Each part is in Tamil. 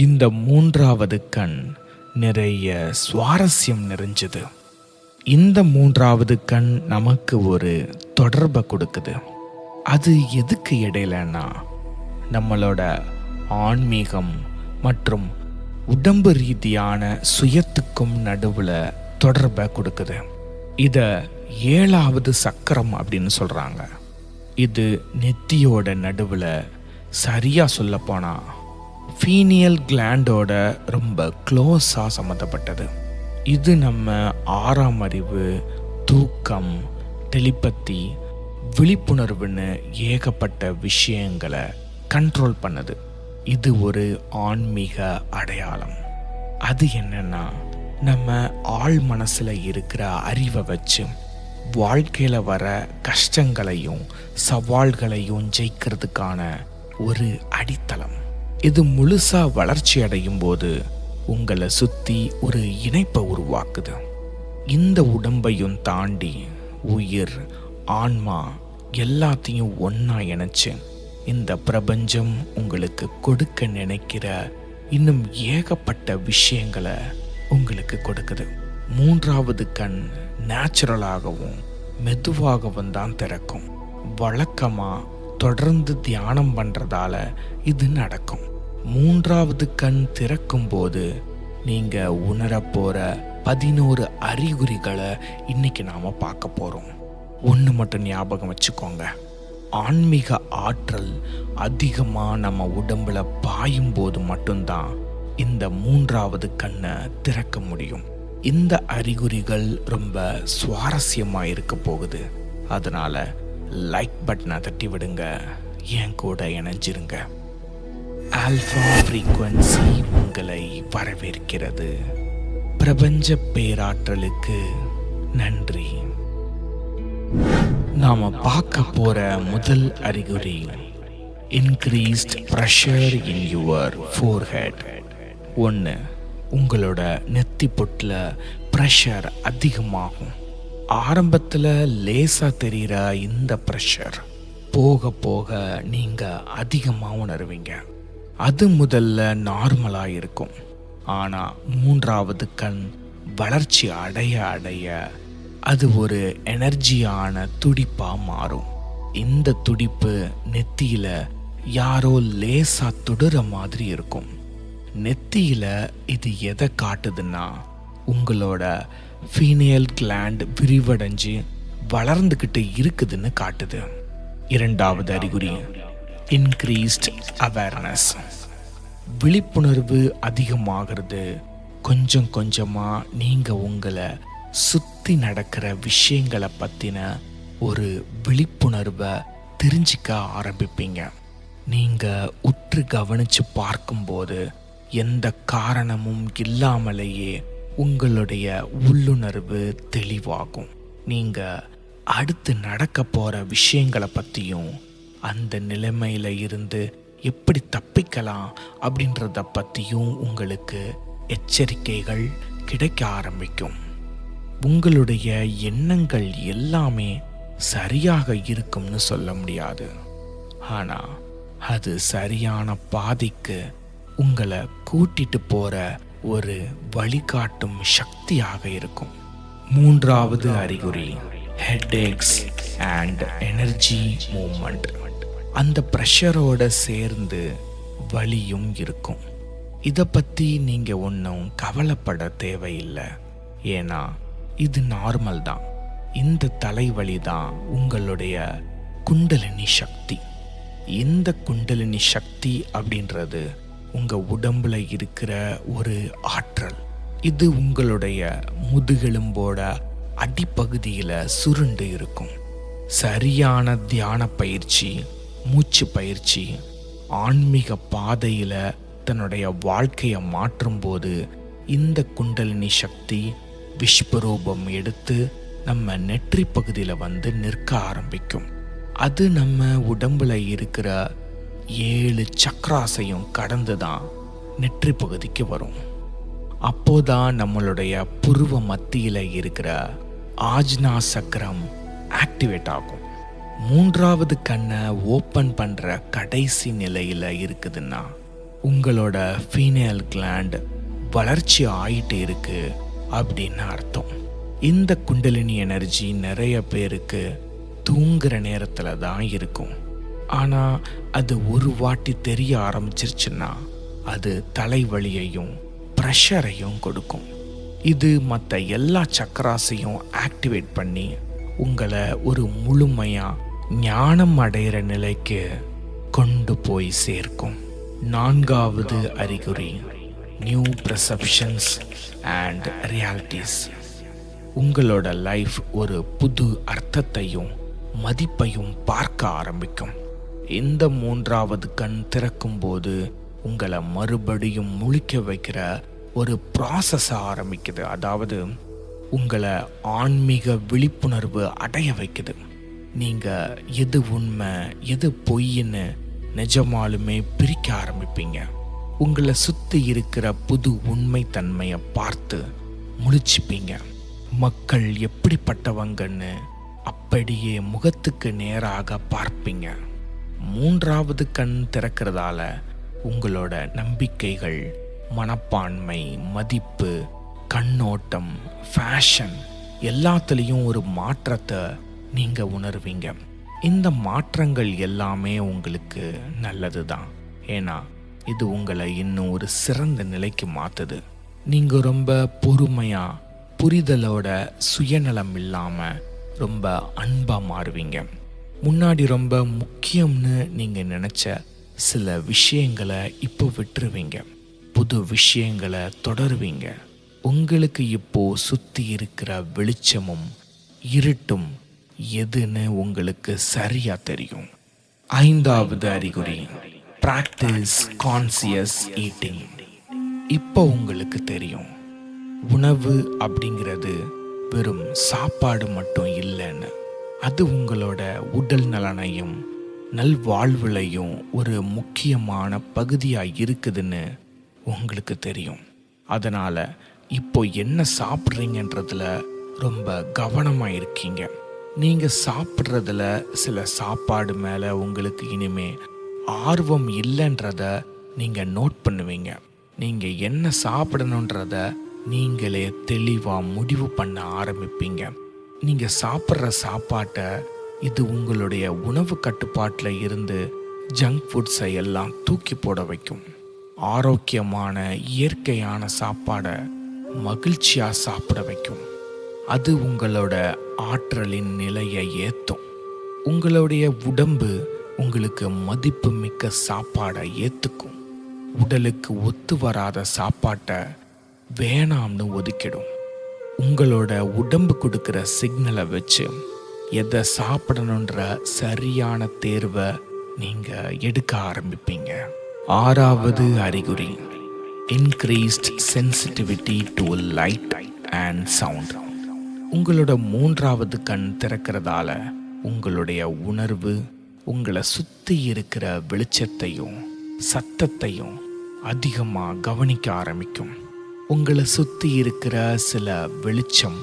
இந்த மூன்றாவது கண் நிறைய சுவாரஸ்யம் நிறைஞ்சது. இந்த மூன்றாவது கண் நமக்கு ஒரு தொடர்பை கொடுக்குது. அது எதுக்கு இடையிலன்னா, நம்மளோட ஆன்மீகம் மற்றும் உடம்பு ரீதியான சுயத்துக்கும் நடுவில் தொடர்பை கொடுக்குது. இதை 7வது சக்கரம் அப்படின்னு சொல்கிறாங்க. இது நெத்தியோட நடுவில், சரியாக சொல்லப்போனால் ஃபீனியல் கிளாண்டோட ரொம்ப க்ளோஸாக சம்மந்தப்பட்டது. இது நம்ம 6ஆம் அறிவு, தூக்கம், டெலிபத்தி, விழிப்புணர்வுன்னு ஏகப்பட்ட விஷயங்களை கண்ட்ரோல் பண்ணுது. இது ஒரு ஆன்மீக அடையாளம். அது என்னன்னா, நம்ம ஆழ் மனசில் இருக்கிற அறிவை வச்சு வாழ்க்கையில் வர கஷ்டங்களையும் சவால்களையும் ஜெயிக்கிறதுக்கான ஒரு அடித்தளம். இது முழுசாக வளர்ச்சி அடையும் போது உங்களை சுற்றி ஒரு இணைப்பை உருவாக்குது. இந்த உடம்பையும் தாண்டி உயிர், ஆன்மா எல்லாத்தையும் ஒன்றா இணைச்சு இந்த பிரபஞ்சம் உங்களுக்கு கொடுக்க நினைக்கிற இன்னும் ஏகப்பட்ட விஷயங்களை உங்களுக்கு கொடுக்குது. 3வது கண் நேச்சுரலாகவும் மெதுவாகவும் தான் திறக்கும். வழக்கமாக தொடர்ந்து தியானம் பண்ணுறதால இது நடக்கும். 3வது கண் திறக்கும் போது நீங்கள் உணரப்போகிற 11 அறிகுறிகளை இன்னைக்கு நாம் பார்க்க போகிறோம். ஒன்று மட்டும் ஞாபகம் வச்சுக்கோங்க, ஆன்மீக ஆற்றல் அதிகமாக நம்ம உடம்புல பாயும் போது மட்டும்தான் இந்த 3வது கண்ணை திறக்க முடியும். இந்த அறிகுறிகள் ரொம்ப சுவாரஸ்யமாக இருக்க போகுது. அதனால் லைக் பட்டனை தட்டி விடுங்க, என் கூட இணைஞ்சிருங்க. ஆல்ஃபா ஃப்ரீக்வன்சி உங்களை வரவேற்கிறது. பிரபஞ்ச பேராற்றலுக்கு நன்றி. நாம பார்க்க போற முதல் அறிகுறி, increased pressure in your forehead. 1, உங்களோட நெத்தி பொட்டில் ப்ரெஷர் அதிகமாகும். ஆரம்பத்தில் லேசாக தெரிகிற இந்த ப்ரெஷர் போக போக நீங்கள் அதிகமாக உணர்வீங்க. அது முதல்ல நார்மலாக இருக்கும். ஆனால் 3வது கண் வளர்ச்சி அடைய அடைய அது ஒரு எனர்ஜியான துடிப்பாக மாறும். இந்த துடிப்பு நெத்தியில் யாரோ லேசாக தொடுற மாதிரி இருக்கும். நெத்தியில் இது எதை காட்டுதுன்னா, உங்களோட ஃபீனியல் கிளாண்ட் விரிவடைஞ்சு வளர்ந்துக்கிட்டு இருக்குதுன்னு காட்டுது. 2வது அறிகுறி, இன்க்ரீஸ்ட் அவேர்னஸ். விழிப்புணர்வு அதிகமாகிறது. கொஞ்சம் கொஞ்சமாக நீங்கள் உங்களை சுற்றி நடக்கிற விஷயங்களை பற்றின ஒரு விழிப்புணர்வை தெரிஞ்சிக்க ஆரம்பிப்பீங்க. நீங்கள் உற்று கவனித்து பார்க்கும்போது எந்த காரணமும் இல்லாமலேயே உங்களுடைய உள்ளுணர்வு தெளிவாகும். நீங்கள் அடுத்து நடக்க போகிற விஷயங்களை பற்றியும் அந்த நிலைமையில் இருந்து எப்படி தப்பிக்கலாம் அப்படின்றத பற்றியும் உங்களுக்கு எச்சரிக்கைகள் கிடைக்க ஆரம்பிக்கும். உங்களுடைய எண்ணங்கள் எல்லாமே சரியாக இருக்கும்னு சொல்ல முடியாது, ஆனால் அது சரியான பாதைக்கு உங்களை கூட்டிட்டு போற ஒரு வழிகாட்டும் சக்தியாக இருக்கும். 3வது அறிகுறி, ஹெட்ஏக்ஸ் அண்ட் எனர்ஜி மூவ்மெண்ட். அந்த ப்ரெஷரோட சேர்ந்து வலியும் இருக்கும். இதை பற்றி நீங்கள் ஒன்றும் கவலைப்பட தேவையில்லை, ஏன்னா இது நார்மல் தான். இந்த தலைவலி தான் உங்களுடைய குண்டலினி சக்தி. இந்த குண்டலினி சக்தி அப்படின்றது உங்கள் உடம்புல இருக்கிற ஒரு ஆற்றல். இது உங்களுடைய முதுகெலும்போட அடிப்பகுதியில் சுருண்டு இருக்கும். சரியான தியான பயிற்சி, மூச்சு பயிற்சி, ஆன்மீக பாதையில் தன்னுடைய வாழ்க்கையை மாற்றும்போது இந்த குண்டலினி சக்தி விஸ்வரூபம் எடுத்து நம்ம நெற்றி பகுதியில் வந்து நிற்க ஆரம்பிக்கும். அது நம்ம உடம்புல இருக்கிற 7 சக்ராஸையும் கடந்து தான் நெற்றி பகுதிக்கு வரும். அப்போதான் நம்மளுடைய புருவ மத்தியில் இருக்கிற ஆஜ்னா சக்கரம் ஆக்டிவேட் ஆகும். 3வது கண்ணை ஓப்பன் பண்ணுற கடைசி நிலையில் இருக்குதுன்னா உங்களோட ஃபீனல் கிளாண்ட் வளர்ச்சி ஆயிட்டு இருக்கு அப்படின்னு அர்த்தம். இந்த குண்டலினி எனர்ஜி நிறைய பேருக்கு தூங்குற நேரத்தில் தான் இருக்கும். ஆனால் அது ஒரு வாட்டி தெரிய ஆரம்பிச்சிருச்சுன்னா அது தலைவலியையும் ப்ரெஷரையும் கொடுக்கும். இது மற்ற எல்லா சக்கராசையும் ஆக்டிவேட் பண்ணி உங்களை ஒரு முழுமையாக ஞானம் அடைகிற நிலைக்கு கொண்டு போய் சேர்க்கும். 4வது அறிகுறி, நியூ பெர்செப்ஷன்ஸ் அண்ட் ரியாலிட்டிஸ். உங்களோட லைஃப் ஒரு புது அர்த்தத்தையும் மதிப்பையும் பார்க்க ஆரம்பிக்கும். இந்த 3வது கண் திறக்கும்போது உங்களை மறுபடியும் முழிக்க வைக்கிற ஒரு ப்ராசஸ் ஆரம்பிக்குது. அதாவது உங்களை ஆன்மீக விழிப்புணர்வு அடைய வைக்குது. நீங்கள் எது உண்மை எது பொய்ன்னு நிஜமாலுமே பிரிக்க ஆரம்பிப்பீங்க. உங்களை சுற்றி இருக்கிற புது உண்மைத்தன்மையை பார்த்து முழிச்சுப்பீங்க. மக்கள் எப்படிப்பட்டவங்கன்னு அப்படியே முகத்துக்கு நேராக பார்ப்பீங்க. 3வது கண் திறக்கிறதால உங்களோட நம்பிக்கைகள், மனப்பான்மை, மதிப்பு, கண்ணோட்டம், ஃபேஷன் எல்லாத்துலேயும் ஒரு மாற்றத்தை நீங்கள் உணர்வீங்க. இந்த மாற்றங்கள் எல்லாமே உங்களுக்கு நல்லது தான். ஏன்னா இது உங்களை இன்னும் ஒரு சிறந்த நிலைக்கு மாற்றுது. நீங்கள் ரொம்ப பொறுமையாக, புரிதலோட, சுயநலம் இல்லாமல் ரொம்ப அன்பாக மாறுவீங்க. முன்னாடி ரொம்ப முக்கியம்னு நீங்கள் நினச்ச சில விஷயங்களை இப்போ விட்டுருவீங்க. புது விஷயங்களை தொடருவீங்க. உங்களுக்கு இப்போ சுற்றி இருக்கிற வெளிச்சமும் இருட்டும் எதுன்னு உங்களுக்கு சரியா தெரியும். 5வது அறிகுறி, பிராக்டிஸ் கான்சியஸ் ஈட்டிங். இப்போ உங்களுக்கு தெரியும், உணவு அப்படிங்கிறது வெறும் சாப்பாடு மட்டும் இல்லைன்னு. அது உங்களோட உடல் நலனையும் நல்வாழ்வுலையும் ஒரு முக்கியமான பகுதியாக இருக்குதுன்னு உங்களுக்கு தெரியும். அதனால் இப்போ என்ன சாப்பிட்றீங்கன்றதுல ரொம்ப கவனமாக இருக்கீங்க. நீங்கள் சாப்பிட்றதுல சில சாப்பாடு மேலே உங்களுக்கு இனிமே ஆர்வம் இல்லைன்றத நீங்கள் நோட் பண்ணுவீங்க. நீங்கள் என்ன சாப்பிடணுன்றத நீங்களே தெளிவாக முடிவு பண்ண ஆரம்பிப்பீங்க. நீங்கள் சாப்பிட்ற சாப்பாட்டை இது உங்களுடைய உணவு கட்டுப்பாட்டில் இருந்து ஜங்க் ஃபுட்ஸை எல்லாம் தூக்கி போட வைக்கும். ஆரோக்கியமான இயற்கையான சாப்பாடை மகிழ்ச்சியாக சாப்பிட வைக்கும். அது உங்களோட ஆற்றலின் நிலையை ஏற்றும். உங்களுடைய உடம்பு உங்களுக்கு மதிப்பு மிக்க சாப்பாடை ஏற்றுக்கும். உடலுக்கு ஒத்து வராத சாப்பாட்டை வேணாம்னு ஒதுக்கிடும். உங்களோட உடம்பு கொடுக்குற சிக்னலை வச்சு எதை சாப்பிடணுன்ற சரியான தேர்வை நீங்கள் எடுக்க ஆரம்பிப்பீங்க. 6வது அறிகுறி, increased sensitivity to light and sound. உங்களோட 3வது கண் திறக்கிறதால உங்களுடைய உணர்வு உங்களை சுற்றி இருக்கிற வெளிச்சத்தையும் சத்தத்தையும் அதிகமாக கவனிக்க ஆரம்பிக்கும். உங்களை சுற்றி இருக்கிற சில வெளிச்சம்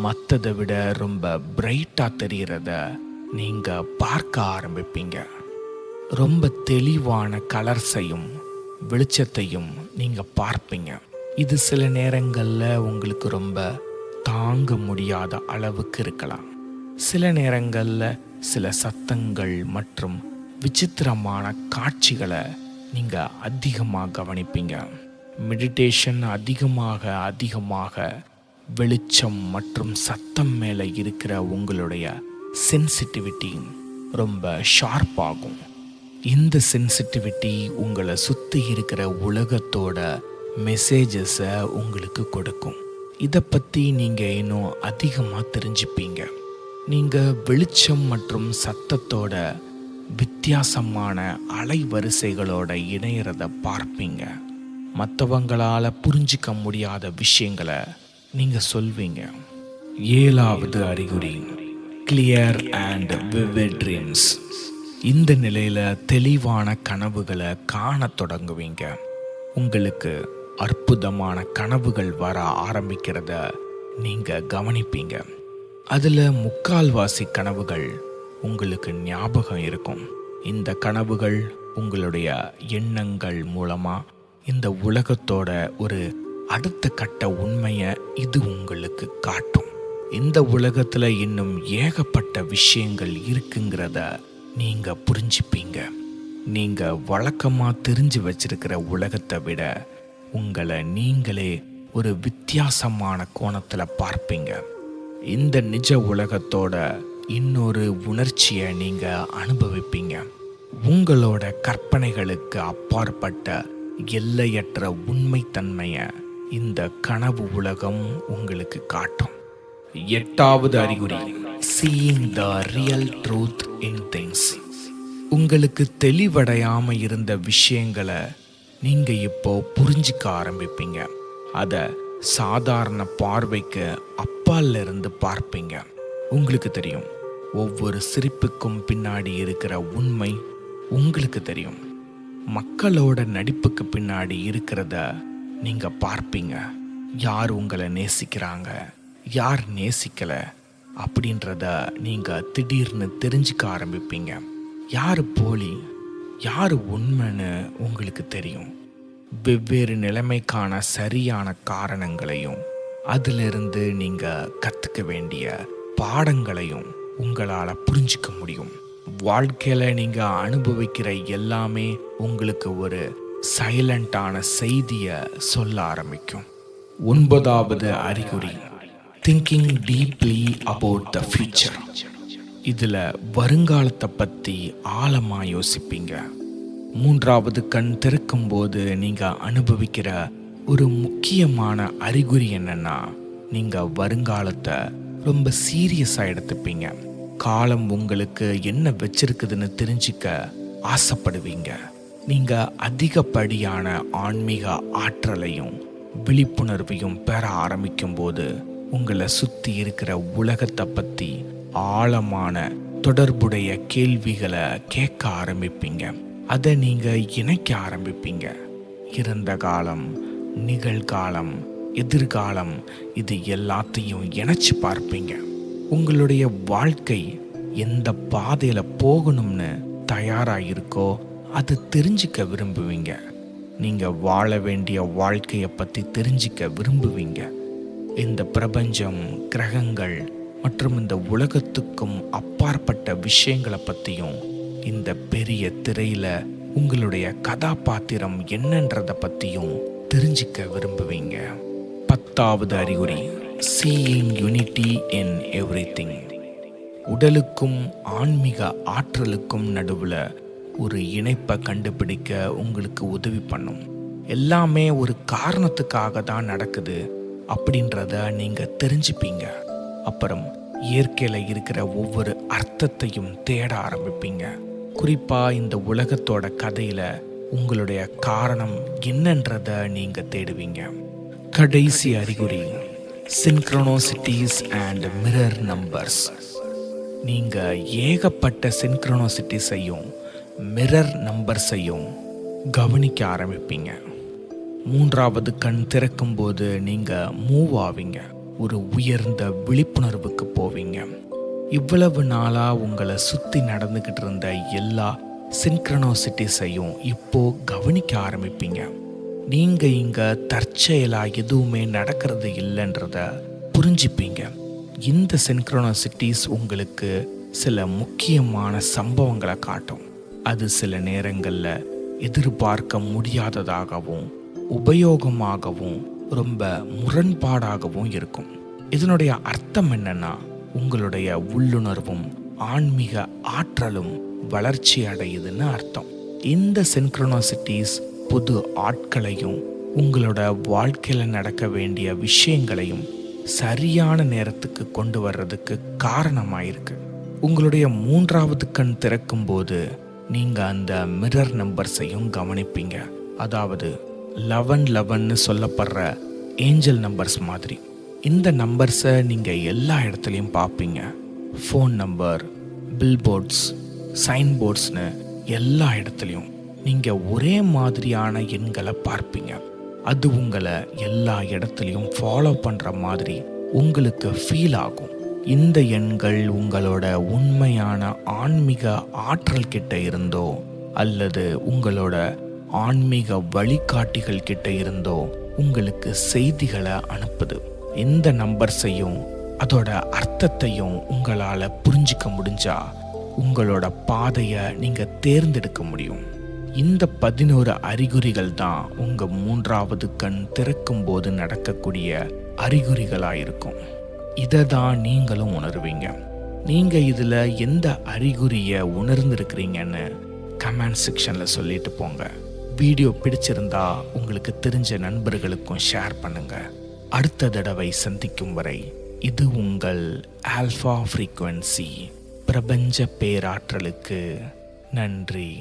மற்றதை விட ரொம்ப பிரைட்டாக தெரிகிறத நீங்கள் பார்க்க ஆரம்பிப்பீங்க. ரொம்ப தெளிவான கலர்ஸையும் வெளிச்சத்தையும் நீங்கள் பார்ப்பீங்க. இது சில நேரங்களில் உங்களுக்கு ரொம்ப தாங்க முடியாத அளவுக்கு இருக்கலாம். சில நேரங்களில் சில சத்தங்கள் மற்றும் விசித்திரமான காட்சிகளை நீங்கள் அதிகமாக கவனிப்பீங்க. மெடிடேஷன் அதிகமாக வெளிச்சம் மற்றும் சத்தம் மேலே இருக்கிற உங்களுடைய சென்சிட்டிவிட்டி ரொம்ப ஷார்ப்பாகும். இந்த சென்சிட்டிவிட்டி உங்களை சுற்றி இருக்கிற உலகத்தோட மெசேஜஸை உங்களுக்கு கொடுக்கும். இதை பற்றி நீங்கள் இன்னும் அதிகமாக தெரிஞ்சுப்பீங்க. நீங்கள் வெளிச்சம் மற்றும் சத்தத்தோட வித்தியாசமான அலைவரிசைகளோட இணையறத பார்ப்பீங்க. மற்றவங்களால் புரிஞ்சிக்க முடியாத விஷயங்களை நீங்கள் சொல்வீங்க. 7வது அறிகுறி, கிளியர் அண்ட் விவிட் ட்ரீம்ஸ். இந்த நிலையில் தெளிவான கனவுகளை காண தொடங்குவீங்க. உங்களுக்கு அற்புதமான கனவுகள் வர ஆரம்பிக்கிறத நீங்கள் கவனிப்பீங்க. அதில் 3/4 கனவுகள் உங்களுக்கு ஞாபகம் இருக்கும். இந்த கனவுகள் உங்களுடைய எண்ணங்கள் மூலமாக இந்த உலகத்தோட ஒரு அடுத்த கட்ட உண்மையை இது உங்களுக்கு காட்டும். இந்த உலகத்தில் இன்னும் ஏகப்பட்ட விஷயங்கள் இருக்குங்கிறத நீங்கள் புரிஞ்சுப்பீங்க. நீங்கள் வழக்கமாக தெரிஞ்சு வச்சிருக்கிற உலகத்தை விட உங்களை நீங்களே ஒரு வித்தியாசமான கோணத்தில் பார்ப்பீங்க. இந்த நிஜ உலகத்தோட இன்னொரு உணர்ச்சியை நீங்கள் அனுபவிப்பீங்க. உங்களோட கற்பனைகளுக்கு அப்பாற்பட்ட எல்லையற்ற உண்மைத்தன்மையை இந்த கனவு உலகம் உங்களுக்கு காட்டும். 8வது அறிகுறி, seeing the real truth in things. உங்களுக்கு தெளிவடையாம இருந்த விஷயங்களை நீங்க இப்போ புரிஞ்சிக்க ஆரம்பிப்பீங்க. அதை சாதாரண பார்வைக்கு அப்பால இருந்து பார்ப்பீங்க. உங்களுக்கு தெரியும், ஒவ்வொரு சிரிப்புக்கும் பின்னாடி இருக்கிற உண்மை உங்களுக்கு தெரியும். மக்களோட நடிப்புக்கு பின்னாடி இருக்கிறத நீங்க பார்ப்பீங்க. யார் உங்களை நேசிக்கிறாங்க, யார் நேசிக்கல அப்படின்றத நீங்க திடீர்னு தெரிஞ்சுக்க ஆரம்பிப்பீங்க. யார் போலி, யார் உண்மைன்னு உங்களுக்கு தெரியும். வெவ்வேறு நிலைமைக்கான சரியான காரணங்களையும் அதிலிருந்து நீங்க கற்றுக்க வேண்டிய பாடங்களையும் உங்களால் புரிஞ்சிக்க முடியும். வாழ்க்கையில் நீங்கள் அனுபவிக்கிற எல்லாமே உங்களுக்கு ஒரு சைலண்டான செய்தியை சொல்ல ஆரம்பிக்கும். 9வது அறிகுறி, thinking deeply about the future. இதில் வருங்காலத்தை பற்றி ஆழமாக யோசிப்பீங்க. 3வது கண் திறக்கும்போது நீங்கள் அனுபவிக்கிற ஒரு முக்கியமான அறிகுறி என்னன்னா, நீங்கள் வருங்காலத்தை ரொம்ப சீரியஸாக எடுத்துப்பீங்க. காலம் உங்களுக்கு என்ன வச்சிருக்குதுன்னு தெரிஞ்சுக்க ஆசைப்படுவீங்க. நீங்கள் அதிகப்படியான ஆன்மீக ஆற்றலையும் விழிப்புணர்வையும் பெற ஆரம்பிக்கும் போது உங்களை சுற்றி இருக்கிற உலகத்தை பற்றி ஆழமான தொடர்புடைய கேள்விகளை கேட்க ஆரம்பிப்பீங்க. அதை நீங்கள் இணைக்க ஆரம்பிப்பீங்க. இறந்த காலம், நிகழ்காலம், எதிர்காலம், இது எல்லாத்தையும் இணைச்சு பார்ப்பீங்க. உங்களுடைய வாழ்க்கை எந்த பாதையில் போகணும்னு தயாராக இருக்கோ அது தெரிஞ்சிக்க விரும்புவீங்க. நீங்கள் வாழ வேண்டிய வாழ்க்கையை பற்றி தெரிஞ்சிக்க விரும்புவீங்க. இந்த பிரபஞ்சம், கிரகங்கள் மற்றும் இந்த உலகத்துக்கும் அப்பாற்பட்ட விஷயங்களை பற்றியும், இந்த பெரிய திரையில் உங்களுடைய கதாபாத்திரம் என்னன்றதை பற்றியும் தெரிஞ்சிக்க விரும்புவீங்க. 10வது அறிகுறி, சீயிங் யூனிட்டி இன் எவ்ரிதிங். உடலுக்கும் ஆன்மீக ஆற்றலுக்கும் நடுவில் ஒரு இணைப்பை கண்டுபிடிக்க உங்களுக்கு உதவி பண்ணும். எல்லாமே ஒரு காரணத்துக்காக தான் நடக்குது அப்படின்றத நீங்கள் தெரிஞ்சுப்பீங்க. அப்புறம் இயற்கையில் இருக்கிற ஒவ்வொரு அர்த்தத்தையும் தேட ஆரம்பிப்பீங்க. குறிப்பாக இந்த உலகத்தோட கதையில் உங்களுடைய காரணம் என்னன்றத நீங்கள் தேடுவீங்க. கடைசி அறிகுறி, சின்க்ரோனோசிட்டிஸ் அண்ட் மிரர் நம்பர்ஸ். நீங்கள் ஏகப்பட்ட சின்க்ரோனோசிட்டிஸையும் மிரர் நம்பர்ஸையும் கவனிக்க ஆரம்பிப்பீங்க. 3வது கண் திறக்கும்போது நீங்கள் மூவ் ஆவீங்க. ஒரு உயர்ந்த விழிப்புணர்வுக்கு போவீங்க. இவ்வளவு நாளாக உங்களை சுற்றி நடந்துக்கிட்டு இருந்த எல்லா சின்க்ரோனோசிட்டிஸையும் இப்போ கவனிக்க ஆரம்பிப்பீங்க. நீங்கள் இங்கே தற்செயலாக எதுவுமே நடக்கிறது இல்லைன்றத புரிஞ்சுப்பீங்க. இந்த சின்க்ரோனோசிட்டிஸ் உங்களுக்கு சில முக்கியமான சம்பவங்களை காட்டும். அது சில நேரங்களில் எதிர்பார்க்க முடியாததாகவும் உபயோகமாகவும் ரொம்ப முரண்பாடாகவும் இருக்கும். இதனுடைய அர்த்தம் என்னன்னா, உங்களுடைய உள்ளுணர்வும் ஆன்மீக ஆற்றலும் வளர்ச்சி அடையுதுன்னு அர்த்தம். இந்த சின்க்ரோனோசிட்டிஸ் புது ஆட்களையும் உங்களோட வாழ்க்கையில் நடக்க வேண்டிய விஷயங்களையும் சரியான நேரத்துக்கு கொண்டு வர்றதுக்கு காரணமாயிருக்கு. உங்களுடைய 3வது கண் திறக்கும்போது நீங்கள் அந்த மிரர் நம்பர்ஸையும் கவனிப்பீங்க. அதாவது 1111 சொல்லப்படுற ஏஞ்சல் நம்பர்ஸ் மாதிரி. இந்த நம்பர்ஸை நீங்கள் எல்லா இடத்துலையும் பார்ப்பீங்க. ஃபோன் நம்பர், பில்போர்ட்ஸ், சைன்போர்ட்ஸ்னு எல்லா இடத்துலையும் நீங்கள் ஒரே மாதிரியான எண்களை பார்ப்பீங்க. அது உங்களை எல்லா இடத்துலையும் ஃபாலோ பண்ணுற மாதிரி உங்களுக்கு ஃபீல் ஆகும். இந்த எண்கள் உங்களோட உண்மையான ஆன்மீக ஆற்றல் கிட்ட இருந்தோ அல்லது உங்களோட ஆன்மீக வழிகாட்டிகள் கிட்ட இருந்தோ உங்களுக்கு செய்திகளை அனுப்புது. இந்த நம்பர்ஸையும் அதோட அர்த்தத்தையும் உங்களால் புரிஞ்சிக்க முடிஞ்சா உங்களோட பாதையை நீங்கள் தேர்ந்தெடுக்க முடியும். இந்த 11 அறிகுறிகள் தான் உங்கள் 3வது கண் திறக்கும் போது நடக்கக்கூடிய அறிகுறிகளாக இருக்கும். இதை தான் நீங்களும் உணர்வீங்க. நீங்கள் இதில் எந்த அறிகுறியை உணர்ந்திருக்கிறீங்கன்னு கமெண்ட் செக்ஷனில் சொல்லிட்டு போங்க. வீடியோ பிடிச்சிருந்தா உங்களுக்கு தெரிஞ்ச நண்பர்களுக்கும் ஷேர் பண்ணுங்க. அடுத்த தடவை சந்திக்கும் வரை இது உங்கள் ஆல்ஃபா ஃப்ரீக்வன்சி. பிரபஞ்ச பேராற்றலுக்கு நன்றி.